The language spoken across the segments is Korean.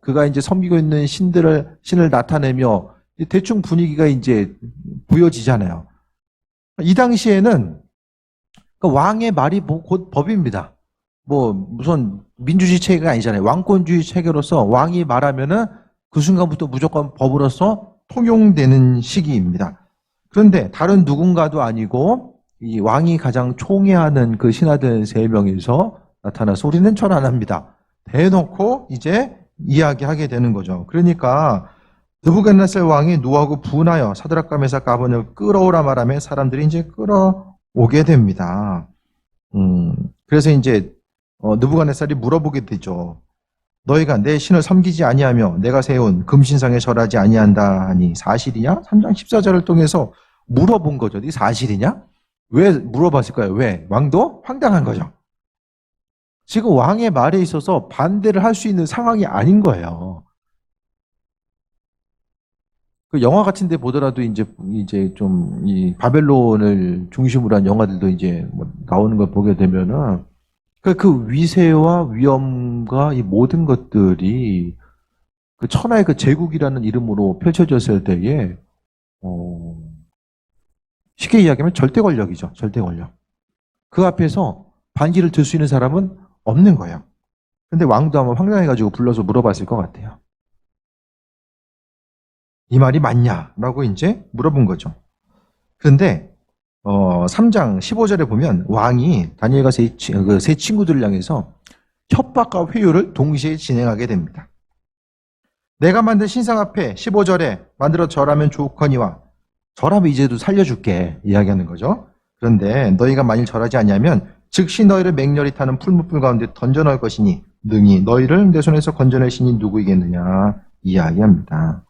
그가 이제 섬기고 있는 신을 나타내며 대충 분위기가 이제 보여지잖아요. 이 당시에는 왕의 말이 곧 법입니다. 무슨 민주주의 체계가 아니잖아요. 왕권주의 체계로서 왕이 말하면은 그 순간부터 무조건 법으로서 통용되는 시기입니다. 그런데 다른 누군가도 아니고 이 왕이 가장 총애하는 그 신하들 3명에서 나타나 소리는 절 안 합니다. 대놓고 이제 이야기하게 되는 거죠. 그러니까 느부갓네살 왕이 노하고 분하여 사드락과 메삭과 아벤느고를 끌어오라 말하며 사람들이 이제 끌어오게 됩니다. 그래서 이제 느부갓네살이 물어보게 되죠. 너희가 내 신을 섬기지 아니하며 내가 세운 금신상에 절하지 아니한다 하니 사실이냐? 3장 14절을 통해서 물어본 거죠. 이 사실이냐? 왜 물어봤을까요? 왜? 왕도 황당한 거죠. 지금 왕의 말에 있어서 반대를 할 수 있는 상황이 아닌 거예요. 그 영화 같은 데 보더라도 이제 좀 이 바벨론을 중심으로 한 영화들도 이제 나오는 걸 보게 되면은 그 위세와 위엄과 이 모든 것들이 그 천하의 그 제국이라는 이름으로 펼쳐졌을 때에 쉽게 이야기하면 절대 권력이죠. 절대 권력. 그 앞에서 반기를 들 수 있는 사람은 없는 거예요. 근데 왕도 아마 황당해가지고 불러서 물어봤을 것 같아요. 이 말이 맞냐라고 이제 물어본 거죠. 그런데 3장 15절에 보면 왕이 다니엘과 세 친구들을 향해서 협박과 회유를 동시에 진행하게 됩니다. 내가 만든 신상 앞에 15절에 만들어 절하면 좋거니와 절하면 이제도 살려줄게 이야기하는 거죠. 그런데 너희가 만일 절하지 않냐면 즉시 너희를 맹렬히 타는 풀무불 가운데 던져 넣을 것이니 능히 너희를 내 손에서 건져낼 신이 누구이겠느냐 이야기합니다.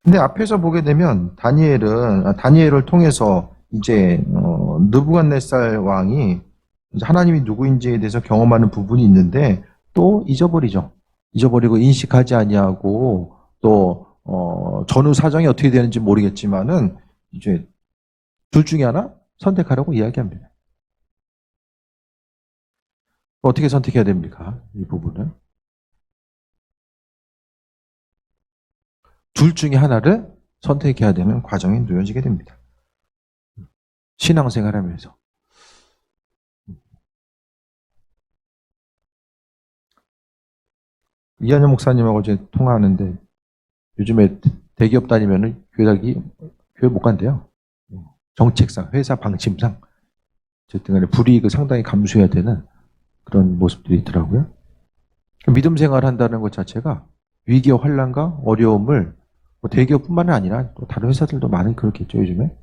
근데 앞에서 보게 되면 다니엘을 통해서 이제 느부갓네살 왕이 이제 하나님이 누구인지에 대해서 경험하는 부분이 있는데 또 잊어버리죠. 잊어버리고 인식하지 아니하고 또 전후 사정이 어떻게 되는지 모르겠지만은 이제 둘 중에 하나 선택하라고 이야기합니다. 어떻게 선택해야 됩니까? 이 부분은 둘 중에 하나를 선택해야 되는 과정이 놓여지게 됩니다. 신앙생활하면서 이한영 목사님하고 이제 통화하는데 요즘에 대기업 다니면은 교회 못 간대요. 정책상, 회사 방침상 어쨌든 간에 불이익을 상당히 감수해야 되는 그런 모습들이 있더라고요. 믿음 생활을 한다는 것 자체가 위기와 환난과 어려움을 대기업뿐만 아니라 또 다른 회사들도 많이 그렇겠죠, 요즘에.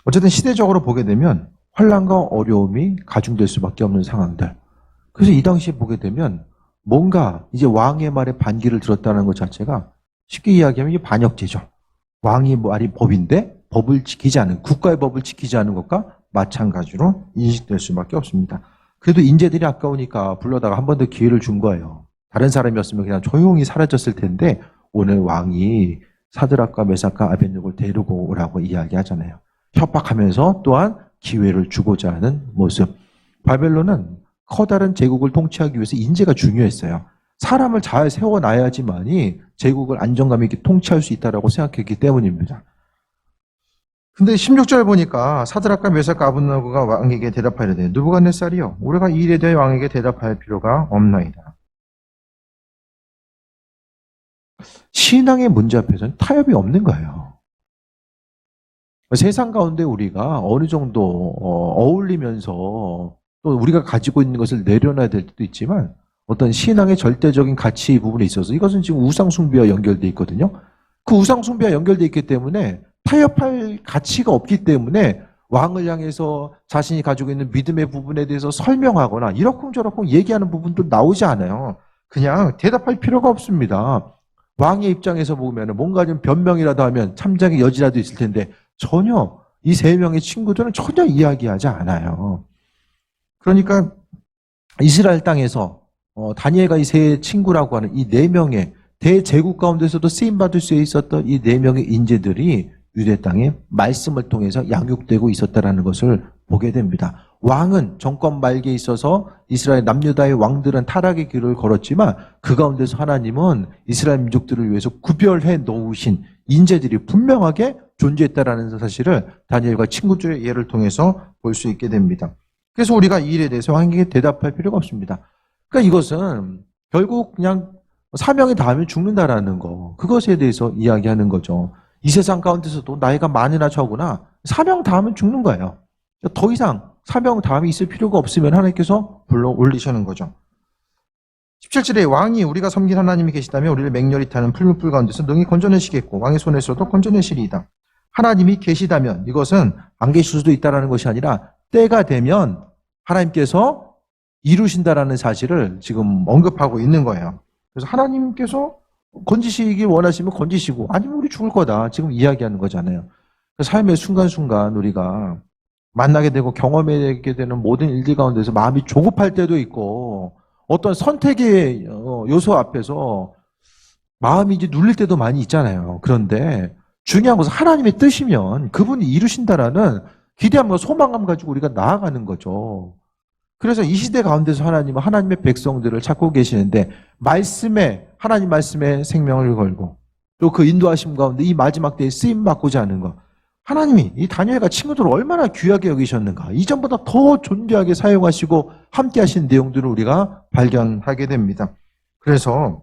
어쨌든 시대적으로 보게 되면 환난과 어려움이 가중될 수밖에 없는 상황들. 그래서 이 당시에 보게 되면 뭔가 이제 왕의 말에 반기를 들었다는 것 자체가 쉽게 이야기하면 이게 반역죄죠. 왕이 말이 법인데 법을 지키지 않은, 국가의 법을 지키지 않은 것과 마찬가지로 인식될 수밖에 없습니다. 그래도 인재들이 아까우니까 불러다가 한 번 더 기회를 준 거예요. 다른 사람이었으면 그냥 조용히 사라졌을 텐데 오늘 왕이 사드락과 메삭과 아벤느고를 데리고 오라고 이야기하잖아요. 협박하면서 또한 기회를 주고자 하는 모습. 바벨론은 커다란 제국을 통치하기 위해서 인재가 중요했어요. 사람을 잘 세워놔야지만이 제국을 안정감 있게 통치할 수 있다고 생각했기 때문입니다. 근데 16절 보니까 사드락과 메삭과 아벤느고가 왕에게 대답하려 돼. 느부갓네살이요, 우리가 이 일에 대해 왕에게 대답할 필요가 없나이다. 신앙의 문제 앞에서는 타협이 없는 거예요. 세상 가운데 우리가 어느 정도 어울리면서 또 우리가 가지고 있는 것을 내려놔야 될 때도 있지만 어떤 신앙의 절대적인 가치 부분에 있어서 이것은 지금 우상숭배와 연결되어 있거든요. 그 우상숭배와 연결되어 있기 때문에 타협할 가치가 없기 때문에 왕을 향해서 자신이 가지고 있는 믿음의 부분에 대해서 설명하거나 이러쿵저러쿵 얘기하는 부분도 나오지 않아요. 그냥 대답할 필요가 없습니다. 왕의 입장에서 보면 뭔가 좀 변명이라도 하면 참작의 여지라도 있을 텐데 전혀 이 3명의 친구들은 전혀 이야기하지 않아요. 그러니까 이스라엘 땅에서 다니엘과 이 세 친구라고 하는 이 4명의 대제국 가운데서도 쓰임받을 수 있었던 이 4명의 인재들이 유대 땅에 말씀을 통해서 양육되고 있었다는 것을 보게 됩니다. 왕은 정권 말기에 있어서 이스라엘 남유다의 왕들은 타락의 길을 걸었지만 그 가운데서 하나님은 이스라엘 민족들을 위해서 구별해 놓으신 인재들이 분명하게 존재했다라는 사실을 다니엘과 친구들의 예를 통해서 볼 수 있게 됩니다. 그래서 우리가 이 일에 대해서 왕에게 대답할 필요가 없습니다. 그러니까 이것은 결국 그냥 사명이 닿으면 죽는다라는 거, 그것에 대해서 이야기하는 거죠. 이 세상 가운데서도 나이가 많으나 적으나 사명 닿으면 죽는 거예요. 더 이상 사명 다음이 있을 필요가 없으면 하나님께서 불러 올리시는 거죠. 17절에 왕이 우리가 섬긴 하나님이 계시다면 우리를 맹렬히 타는 풀무불 가운데서 능히 건져내시겠고 왕의 손에서도 건져내시리이다. 하나님이 계시다면 이것은 안 계실 수도 있다는 것이 아니라 때가 되면 하나님께서 이루신다라는 사실을 지금 언급하고 있는 거예요. 그래서 하나님께서 건지시길 원하시면 건지시고 아니면 우리 죽을 거다 지금 이야기하는 거잖아요. 삶의 순간순간 우리가 만나게 되고 경험하게 되는 모든 일들 가운데서 마음이 조급할 때도 있고 어떤 선택의 요소 앞에서 마음이 이제 눌릴 때도 많이 있잖아요. 그런데 중요한 것은 하나님의 뜻이면 그분이 이루신다라는 기대함과 소망감 가지고 우리가 나아가는 거죠. 그래서 이 시대 가운데서 하나님은 하나님의 백성들을 찾고 계시는데 하나님 말씀에 생명을 걸고 또 그 인도하심 가운데 이 마지막 때에 쓰임 받고자 하는 것. 하나님이 이 다니엘과 친구들을 얼마나 귀하게 여기셨는가. 이전보다 더 존귀하게 사용하시고 함께 하신 내용들을 우리가 발견하게 됩니다. 그래서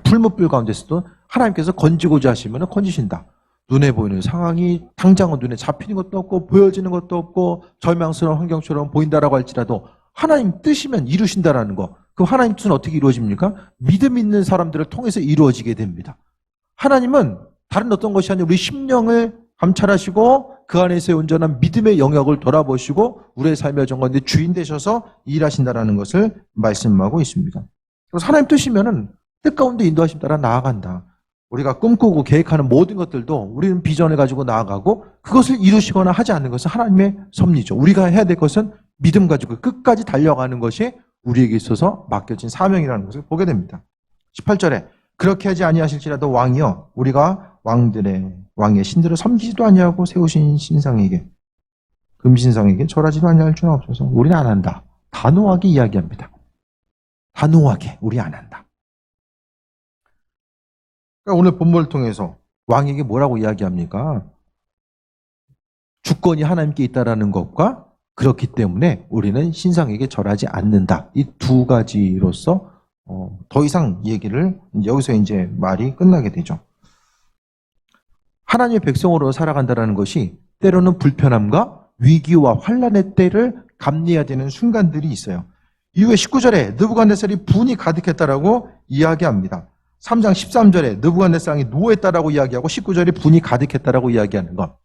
풀무불 가운데서도 하나님께서 건지고자 하시면 건지신다. 눈에 보이는 상황이 당장은 눈에 잡히는 것도 없고 보여지는 것도 없고 절망스러운 환경처럼 보인다라고 할지라도 하나님 뜻이면 이루신다라는 거. 그럼 하나님 뜻은 어떻게 이루어집니까? 믿음 있는 사람들을 통해서 이루어지게 됩니다. 하나님은 다른 어떤 것이 아니라 우리 심령을 감찰하시고 그 안에서의 온전한 믿음의 영역을 돌아보시고 우리의 삶의 정건데 주인 되셔서 일하신다라는 것을 말씀하고 있습니다. 그래서 하나님 뜻이면은 뜻 가운데 인도하심 따라 나아간다. 우리가 꿈꾸고 계획하는 모든 것들도 우리는 비전을 가지고 나아가고 그것을 이루시거나 하지 않는 것은 하나님의 섭리죠. 우리가 해야 될 것은 믿음 가지고 끝까지 달려가는 것이 우리에게 있어서 맡겨진 사명이라는 것을 보게 됩니다. 18절에 그렇게 하지 아니하실지라도 왕이여 우리가 왕의 신들을 섬기지도 아니하고 세우신 신상에게 금신상에게 절하지도 아니할 줄 없어서 우리는 안 한다. 단호하게 이야기합니다. 단호하게 우리 안 한다. 그러니까 오늘 본문을 통해서 왕에게 뭐라고 이야기합니까? 주권이 하나님께 있다라는 것과 그렇기 때문에 우리는 신상에게 절하지 않는다. 이 두 가지로서 더 이상 얘기를 여기서 이제 말이 끝나게 되죠. 하나님의 백성으로 살아간다는 것이 때로는 불편함과 위기와 환란의 때를 감내해야 되는 순간들이 있어요. 이후에 19절에 느부갓네살이 분이 가득했다라고 이야기합니다. 3장 13절에 느부갓네살이 노했다라고 이야기하고 19절에 분이 가득했다라고 이야기하는 것.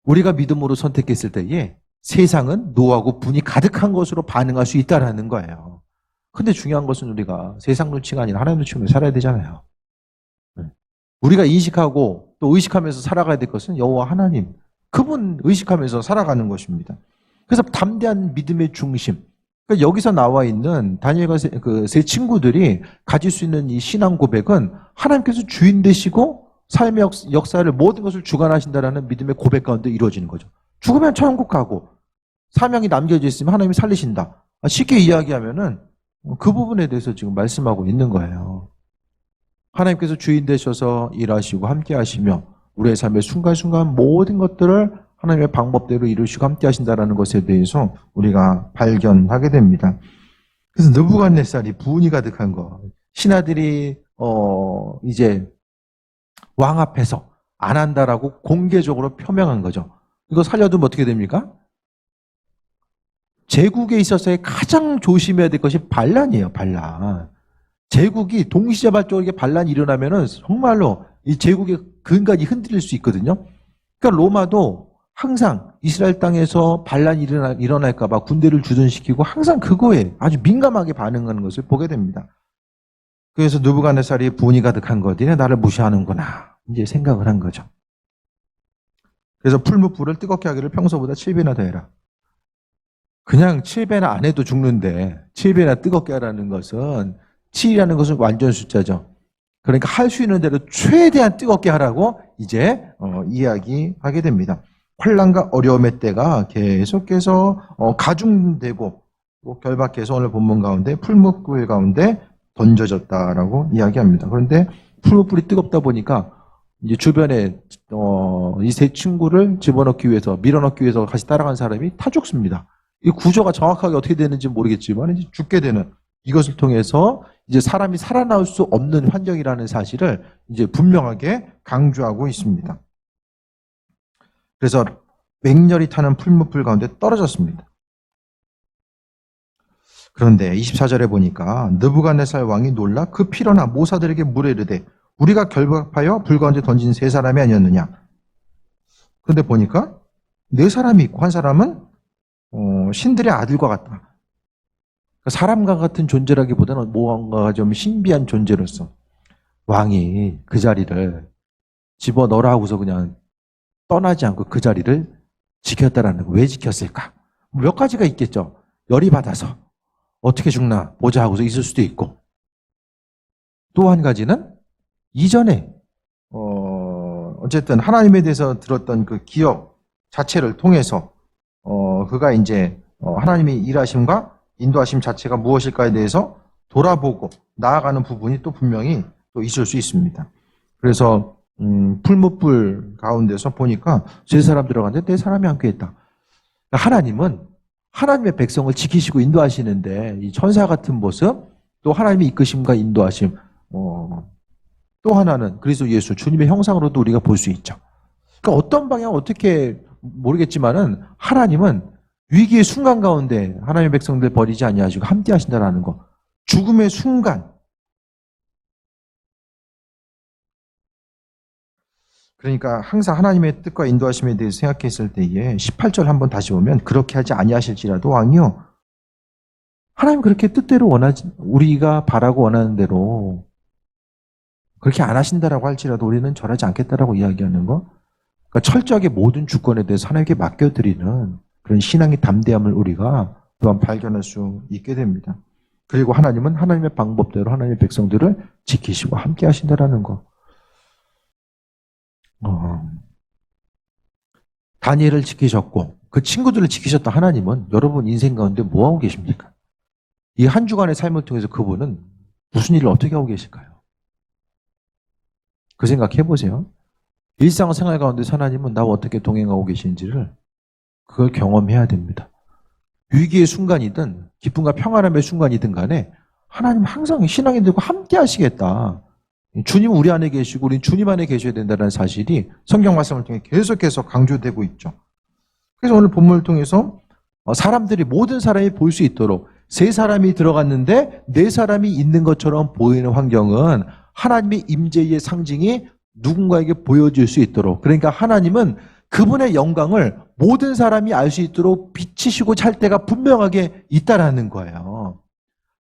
우리가 믿음으로 선택했을 때에 세상은 노하고 분이 가득한 것으로 반응할 수 있다라는 거예요. 근데 중요한 것은 우리가 세상 눈치가 아니라 하나님 눈치로 살아야 되잖아요. 우리가 인식하고 또 의식하면서 살아가야 될 것은 여호와 하나님, 그분 의식하면서 살아가는 것입니다. 그래서 담대한 믿음의 중심, 그러니까 여기서 나와 있는 다니엘과 세 친구들이 가질 수 있는 이 신앙 고백은 하나님께서 주인 되시고 삶의 역사를 모든 것을 주관하신다라는 믿음의 고백 가운데 이루어지는 거죠. 죽으면 천국 가고 사명이 남겨져 있으면 하나님이 살리신다. 쉽게 이야기하면은 그 부분에 대해서 지금 말씀하고 있는 거예요. 하나님께서 주인 되셔서 일하시고 함께 하시며 우리의 삶의 순간순간 모든 것들을 하나님의 방법대로 이루시고 함께 하신다는 것에 대해서 우리가 발견하게 됩니다. 그래서 느부갓네살이 분이 가득한 거. 신하들이 이제 왕 앞에서 안 한다라고 공개적으로 표명한 거죠. 이거 살려두면 어떻게 됩니까? 제국에 있어서의 가장 조심해야 될 것이 반란이에요. 반란. 제국이 동시다발적으로 이렇게 반란이 일어나면은 정말로 이 제국의 근간이 흔들릴 수 있거든요. 그러니까 로마도 항상 이스라엘 땅에서 반란이 일어날까 봐 군대를 주둔시키고 항상 그거에 아주 민감하게 반응하는 것을 보게 됩니다. 그래서 느부갓네살이 분이 가득한 것, 니네 나를 무시하는구나 이제 생각을 한 거죠. 그래서 풀무불을 뜨겁게 하기를 평소보다 7배나 더 해라. 그냥 7배나 안 해도 죽는데 7배나 뜨겁게 하라는 것은 7이라는 것은 완전 숫자죠. 그러니까 할 수 있는 대로 최대한 뜨겁게 하라고 이제 이야기하게 됩니다. 환난과 어려움의 때가 계속해서 가중되고 또 결박해서 오늘 본문 가운데 풀무불 가운데 던져졌다라고 이야기합니다. 그런데 풀무불이 뜨겁다 보니까 이제 주변에 이 세 친구를 집어넣기 위해서 밀어넣기 위해서 같이 따라간 사람이 다 죽습니다. 이 구조가 정확하게 어떻게 되는지 모르겠지만 이제 죽게 되는 이것을 통해서 이제 사람이 살아나올 수 없는 환경이라는 사실을 이제 분명하게 강조하고 있습니다. 그래서 맹렬히 타는 풀무불 가운데 떨어졌습니다. 그런데 24절에 보니까 느부갓네살 왕이 놀라 급히 일어나 모사들에게 물어 이르되 우리가 결박하여 불 가운데 던진 세 사람이 아니었느냐. 그런데 보니까 네 사람이 있고 한 사람은 신들의 아들과 같다. 그러니까 사람과 같은 존재라기보다는 무언가 좀 신비한 존재로서 왕이 그 자리를 집어넣으라 하고서 그냥 떠나지 않고 그 자리를 지켰다라는 거. 왜 지켰을까? 몇 가지가 있겠죠. 열이 받아서 어떻게 죽나 보자 하고서 있을 수도 있고, 또 한 가지는 이전에 어쨌든 하나님에 대해서 들었던 그 기억 자체를 통해서 그가 이제 하나님의 일하심과 인도하심 자체가 무엇일까에 대해서 돌아보고 나아가는 부분이 또 분명히 또 있을 수 있습니다. 그래서 풀무불 가운데서 보니까 세 사람 들어갔는데 네 사람이 함께 있다. 하나님은 하나님의 백성을 지키시고 인도하시는데 이 천사 같은 모습, 또 하나님의 이끄심과 인도하심, 또 하나는 그리스도 예수 주님의 형상으로도 우리가 볼 수 있죠. 그러니까 어떤 방향 어떻게 모르겠지만은 하나님은 위기의 순간 가운데 하나님의 백성들 버리지 아니하시고 함께 하신다라는 거. 죽음의 순간. 그러니까 항상 하나님의 뜻과 인도하심에 대해서 생각했을 때에 18절 한번 다시 보면 그렇게 하지 아니하실지라도 왕이요. 하나님 그렇게 뜻대로 원하지, 우리가 바라고 원하는 대로 그렇게 안 하신다라고 할지라도 우리는 절하지 않겠다라고 이야기하는 거. 그러니까 철저하게 모든 주권에 대해서 하나님께 맡겨드리는 그런 신앙의 담대함을 우리가 또한 발견할 수 있게 됩니다. 그리고 하나님은 하나님의 방법대로 하나님의 백성들을 지키시고 함께 하신다라는 거. 다니엘을 지키셨고 그 친구들을 지키셨던 하나님은 여러분 인생 가운데 뭐하고 계십니까? 이 한 주간의 삶을 통해서 그분은 무슨 일을 어떻게 하고 계실까요? 그 생각해 보세요. 일상생활 가운데 하나님은 나와 어떻게 동행하고 계신지를 그걸 경험해야 됩니다. 위기의 순간이든 기쁨과 평안함의 순간이든 간에 하나님 항상 신앙이 들고 함께 하시겠다. 주님은 우리 안에 계시고 우리는 주님 안에 계셔야 된다는 사실이 성경 말씀을 통해 계속해서 강조되고 있죠. 그래서 오늘 본문을 통해서 사람들이 모든 사람이 볼 수 있도록 세 사람이 들어갔는데 네 사람이 있는 것처럼 보이는 환경은 하나님의 임재의 상징이 누군가에게 보여질 수 있도록, 그러니까 하나님은 그분의 영광을 모든 사람이 알 수 있도록 비치시고 찰 때가 분명하게 있다라는 거예요.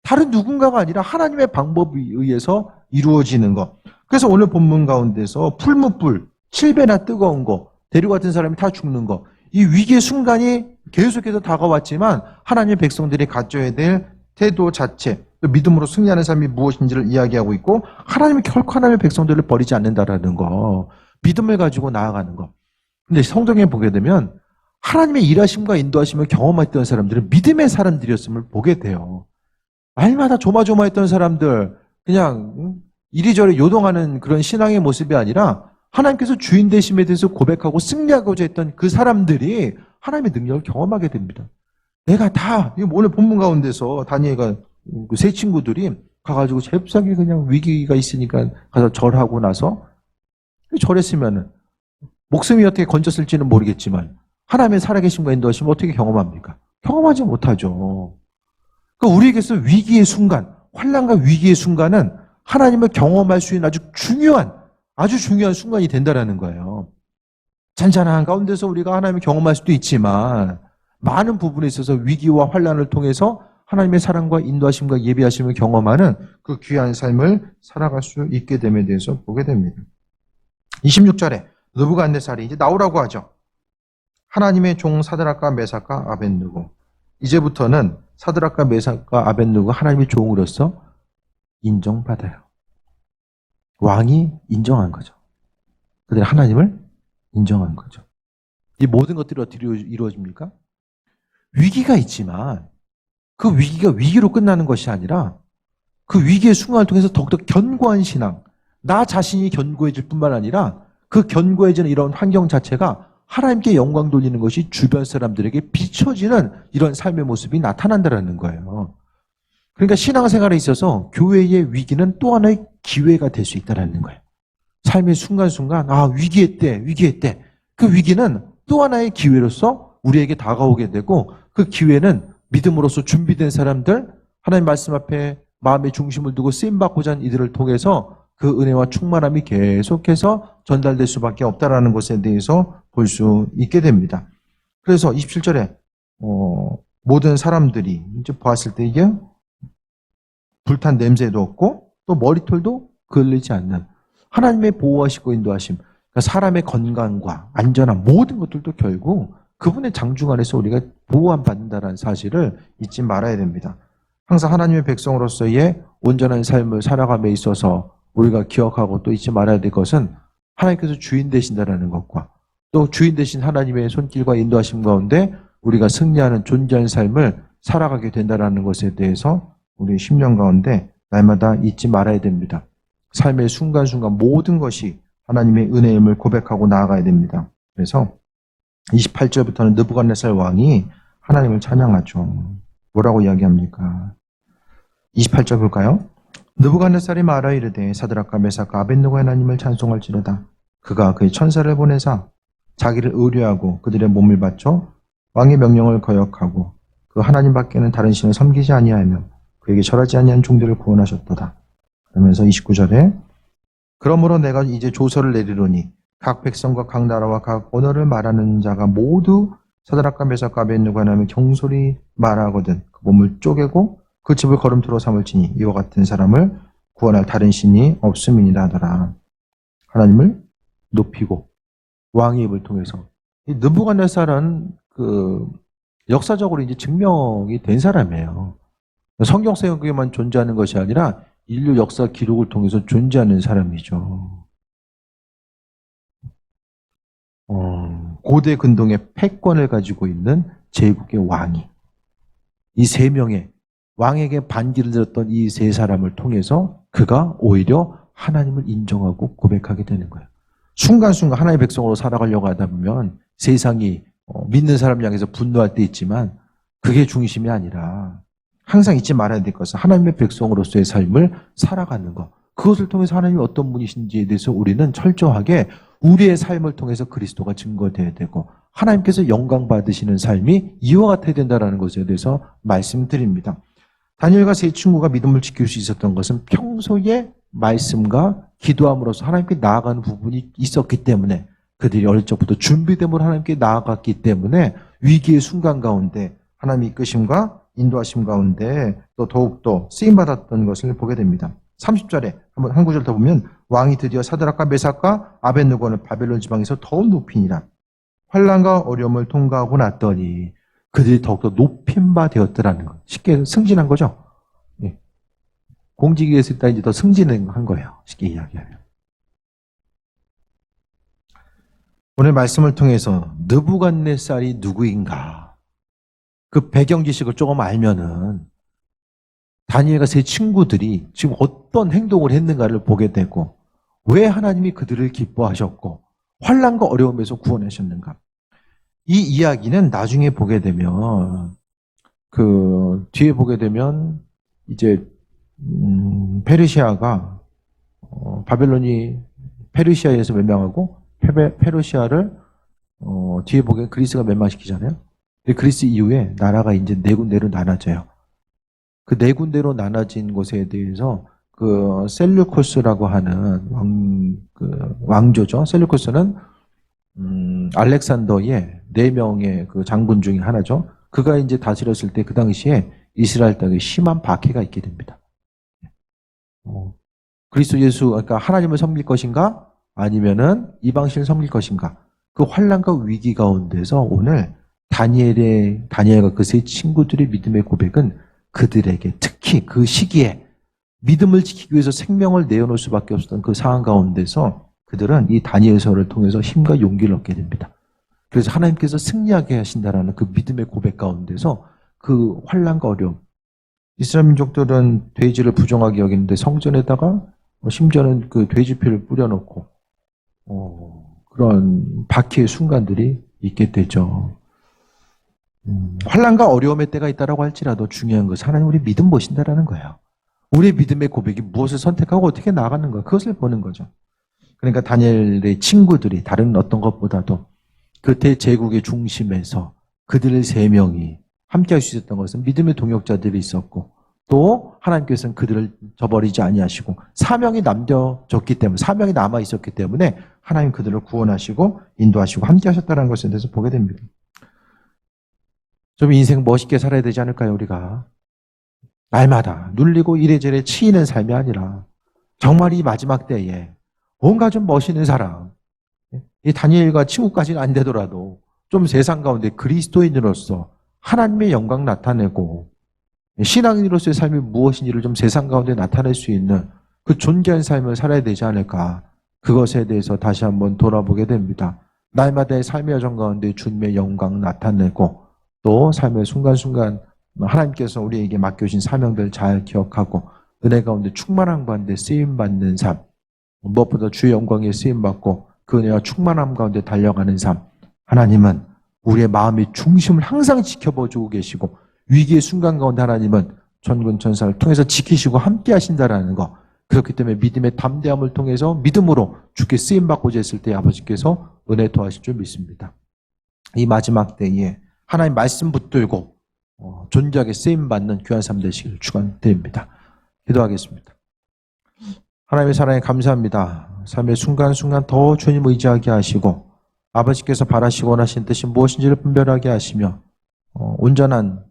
다른 누군가가 아니라 하나님의 방법에 의해서 이루어지는 것. 그래서 오늘 본문 가운데서 풀무불, 7배나 뜨거운 거, 대류 같은 사람이 다 죽는 거, 이 위기의 순간이 계속해서 다가왔지만 하나님의 백성들이 가져야 될 태도 자체, 또 믿음으로 승리하는 삶이 무엇인지를 이야기하고 있고, 하나님이 결코 하나님의 백성들을 버리지 않는다라는 거, 믿음을 가지고 나아가는 거. 근데 성경에 보게 되면 하나님의 일하심과 인도하심을 경험했던 사람들은 믿음의 사람들이었음을 보게 돼요. 날마다 조마조마했던 사람들, 그냥 이리저리 요동하는 그런 신앙의 모습이 아니라 하나님께서 주인 되심에 대해서 고백하고 승리하고자 했던 그 사람들이 하나님의 능력을 경험하게 됩니다. 내가 다, 오늘 본문 가운데서 다니엘과 그 세 친구들이 가가지고 잽싸게 그냥 위기가 있으니까 가서 절하고 나서 절했으면은 목숨이 어떻게 건졌을지는 모르겠지만 하나님의 살아계심과 인도하심을 어떻게 경험합니까? 경험하지 못하죠. 그러니까 우리에게서 위기의 순간, 환난과 위기의 순간은 하나님을 경험할 수 있는 아주 중요한 순간이 된다라는 거예요. 잔잔한 가운데서 우리가 하나님을 경험할 수도 있지만 많은 부분에 있어서 위기와 환난을 통해서 하나님의 사랑과 인도하심과 예비하심을 경험하는 그 귀한 삶을 살아갈 수 있게 됨에 대해서 보게 됩니다. 26절에 느부갓네살이 이제 나오라고 하죠. 하나님의 종 사드락과 메삭과 아벳느고. 이제부터는 사드락과 메삭과 아벳느고 하나님의 종으로서 인정받아요. 왕이 인정한 거죠. 그들이 하나님을 인정한 거죠. 이 모든 것들이 어떻게 이루어집니까? 위기가 있지만 그 위기가 위기로 끝나는 것이 아니라 그 위기의 순간을 통해서 더욱더 견고한 신앙, 나 자신이 견고해질 뿐만 아니라 그 견고해지는 이런 환경 자체가 하나님께 영광 돌리는 것이 주변 사람들에게 비춰지는 이런 삶의 모습이 나타난다는 거예요. 그러니까 신앙생활에 있어서 교회의 위기는 또 하나의 기회가 될 수 있다는 거예요. 삶의 순간순간 위기의 때 그 위기는 또 하나의 기회로서 우리에게 다가오게 되고 그 기회는 믿음으로써 준비된 사람들, 하나님 말씀 앞에 마음의 중심을 두고 쓰임받고자 하는 이들을 통해서 그 은혜와 충만함이 계속해서 전달될 수밖에 없다라는 것에 대해서 볼 수 있게 됩니다. 그래서 27절에 모든 사람들이 이제 보았을 때 이게 불탄 냄새도 없고 또 머리털도 그을리지 않는 하나님의 보호하시고 인도하심, 그러니까 사람의 건강과 안전한 모든 것들도 결국 그분의 장중 안에서 우리가 보호받는다는 사실을 잊지 말아야 됩니다. 항상 하나님의 백성으로서의 온전한 삶을 살아감에 있어서 우리가 기억하고 또 잊지 말아야 될 것은 하나님께서 주인 되신다는 것과 또 주인 되신 하나님의 손길과 인도하심 가운데 우리가 승리하는 존재하는 삶을 살아가게 된다는 것에 대해서 우리 10년 가운데 날마다 잊지 말아야 됩니다. 삶의 순간순간 모든 것이 하나님의 은혜임을 고백하고 나아가야 됩니다. 그래서 28절부터는 느부갓네살 왕이 하나님을 찬양하죠. 뭐라고 이야기합니까? 28절 볼까요? 느부갓네살이 말하 이르되 사드락과 메삭과 아벳느고 하나님을 찬송할지로다. 그가 그의 천사를 보내사 자기를 의뢰하고 그들의 몸을 바쳐 왕의 명령을 거역하고 그 하나님 밖에는 다른 신을 섬기지 아니하며 그에게 절하지 아니한 종들을 구원하셨도다. 그러면서 29절에 그러므로 내가 이제 조서를 내리노니 각 백성과 각 나라와 각 언어를 말하는 자가 모두 사드락과 메삭과 아벳느고 하나님을 경솔히 말하거든 그 몸을 쪼개고 그 집을 걸음토로 삼을지니 이와 같은 사람을 구원할 다른 신이 없음이니라 하더라. 하나님을 높이고 왕의 입을 통해서 이 느부갓네살은 역사적으로 이제 증명이 된 사람이에요. 성경 속에만 존재하는 것이 아니라 인류 역사 기록을 통해서 존재하는 사람이죠. 고대 근동의 패권을 가지고 있는 제국의 왕이 이 세 명의 왕에게 반기를 들었던 이 세 사람을 통해서 그가 오히려 하나님을 인정하고 고백하게 되는 거예요. 순간순간 하나님의 백성으로 살아가려고 하다 보면 세상이 믿는 사람 향해서 분노할 때 있지만 그게 중심이 아니라 항상 잊지 말아야 될 것은 하나님의 백성으로서의 삶을 살아가는 것. 그것을 통해서 하나님이 어떤 분이신지에 대해서 우리는 철저하게 우리의 삶을 통해서 그리스도가 증거되어야 되고 하나님께서 영광 받으시는 삶이 이와 같아야 된다는 것에 대해서 말씀드립니다. 다니엘과 세 친구가 믿음을 지킬 수 있었던 것은 평소에 말씀과 기도함으로써 하나님께 나아가는 부분이 있었기 때문에 그들이 어릴 적부터 준비됨으로 하나님께 나아갔기 때문에 위기의 순간 가운데 하나님의 이끄심과 인도하심 가운데 또 더욱더 쓰임받았던 것을 보게 됩니다. 30절에 한 구절 더 보면 왕이 드디어 사드락과 메삭과 아벳느고를 바벨론 지방에서 더욱 높이니라. 환난과 어려움을 통과하고 났더니 그들이 더욱더 높임 바 되었더라는 것. 쉽게 승진한 거죠. 예. 공직에 있을 때 이제 더 승진한 거예요. 쉽게 이야기하면. 오늘 말씀을 통해서 느부갓네살이 누구인가 그 배경 지식을 조금 알면은 다니엘과 세 친구들이 지금 어떤 행동을 했는가를 보게 되고 왜 하나님이 그들을 기뻐하셨고 환난과 어려움에서 구원하셨는가. 이 이야기는 나중에 보게 되면 뒤에 보게 되면 이제 페르시아가 바벨론이 페르시아에서 멸망하고 페르시아를 뒤에 보게 그리스가 멸망시키잖아요. 근데 그리스 이후에 나라가 이제 네 군데로 나눠져요. 그 네 군데로 나눠진 것에 대해서 셀루코스라고 하는 왕조죠. 셀루코스는 알렉산더의 4명의 그 장군 중에 하나죠. 그가 이제 다스렸을 때 그 당시에 이스라엘 땅에 심한 박해가 있게 됩니다. 그리스도 예수, 그러니까 하나님을 섬길 것인가? 아니면은 이방신을 섬길 것인가? 그 환난과 위기 가운데서 오늘 다니엘과 그 세 친구들의 믿음의 고백은 그들에게 특히 그 시기에 믿음을 지키기 위해서 생명을 내어놓을 수밖에 없었던 그 상황 가운데서 그들은 이 다니엘서를 통해서 힘과 용기를 얻게 됩니다. 그래서 하나님께서 승리하게 하신다라는 그 믿음의 고백 가운데서 그 환난과 어려움, 이스라엘 민족들은 돼지를 부정하게 여기는데 성전에다가 심지어는 그 돼지피를 뿌려놓고 그런 박해의 순간들이 있게 되죠. 환난과 어려움의 때가 있다라고 할지라도 중요한 것은 하나님 우리 믿음 보신다라는 거예요. 우리의 믿음의 고백이 무엇을 선택하고 어떻게 나아가는 가 그것을 보는 거죠. 그러니까 다니엘의 친구들이 다른 어떤 것보다도 그 대제국의 중심에서 그들 3명이 함께할 수 있었던 것은 믿음의 동역자들이 있었고 또 하나님께서는 그들을 저버리지 아니하시고 사명이 남겨졌기 때문에 사명이 남아 있었기 때문에 하나님 그들을 구원하시고 인도하시고 함께하셨다는 것에 대해서 보게 됩니다. 좀 인생 멋있게 살아야 되지 않을까요? 우리가 날마다 눌리고 이래저래 치이는 삶이 아니라 정말 이 마지막 때에 뭔가 좀 멋있는 사람, 이 다니엘과 친구까지는 안 되더라도 좀 세상 가운데 그리스도인으로서 하나님의 영광 나타내고 신앙인으로서의 삶이 무엇인지를 좀 세상 가운데 나타낼 수 있는 그 존귀한 삶을 살아야 되지 않을까. 그것에 대해서 다시 한번 돌아보게 됩니다. 날마다의 삶의 여정 가운데 주님의 영광 나타내고 또 삶의 순간순간 하나님께서 우리에게 맡겨주신 사명들 잘 기억하고 은혜 가운데 충만한 가운데 쓰임받는 삶, 무엇보다 주의 영광에 쓰임받고 그 은혜와 충만함 가운데 달려가는 삶. 하나님은 우리의 마음의 중심을 항상 지켜보고 계시고 위기의 순간 가운데 하나님은 천군 천사를 통해서 지키시고 함께 하신다라는 거. 그렇기 때문에 믿음의 담대함을 통해서 믿음으로 주께 쓰임받고자 했을 때 아버지께서 은혜 도하실 줄 믿습니다. 이 마지막 때에 하나님 말씀 붙들고 존귀하게 쓰임받는 귀한 삶 되시기를 축원드립니다. 기도하겠습니다. 하나님의 사랑에 감사합니다. 삶의 순간순간 더 주님 의지하게 하시고 아버지께서 바라시고 원하신 뜻이 무엇인지를 분별하게 하시며 온전한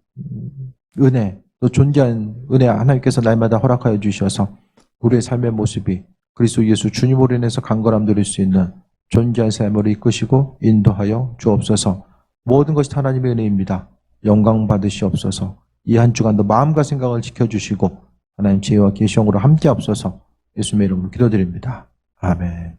은혜, 또 존귀한 은혜 하나님께서 날마다 허락하여 주셔서 우리의 삶의 모습이 그리스도 예수 주님으로 인해서 강건함 누릴 수 있는 존귀한 삶으로 이끄시고 인도하여 주옵소서. 모든 것이 하나님의 은혜입니다. 영광 받으시옵소서. 이 한 주간도 마음과 생각을 지켜주시고 하나님 지혜와 계시형으로 함께 앞서서 예수님의 이름으로 기도드립니다. 아멘.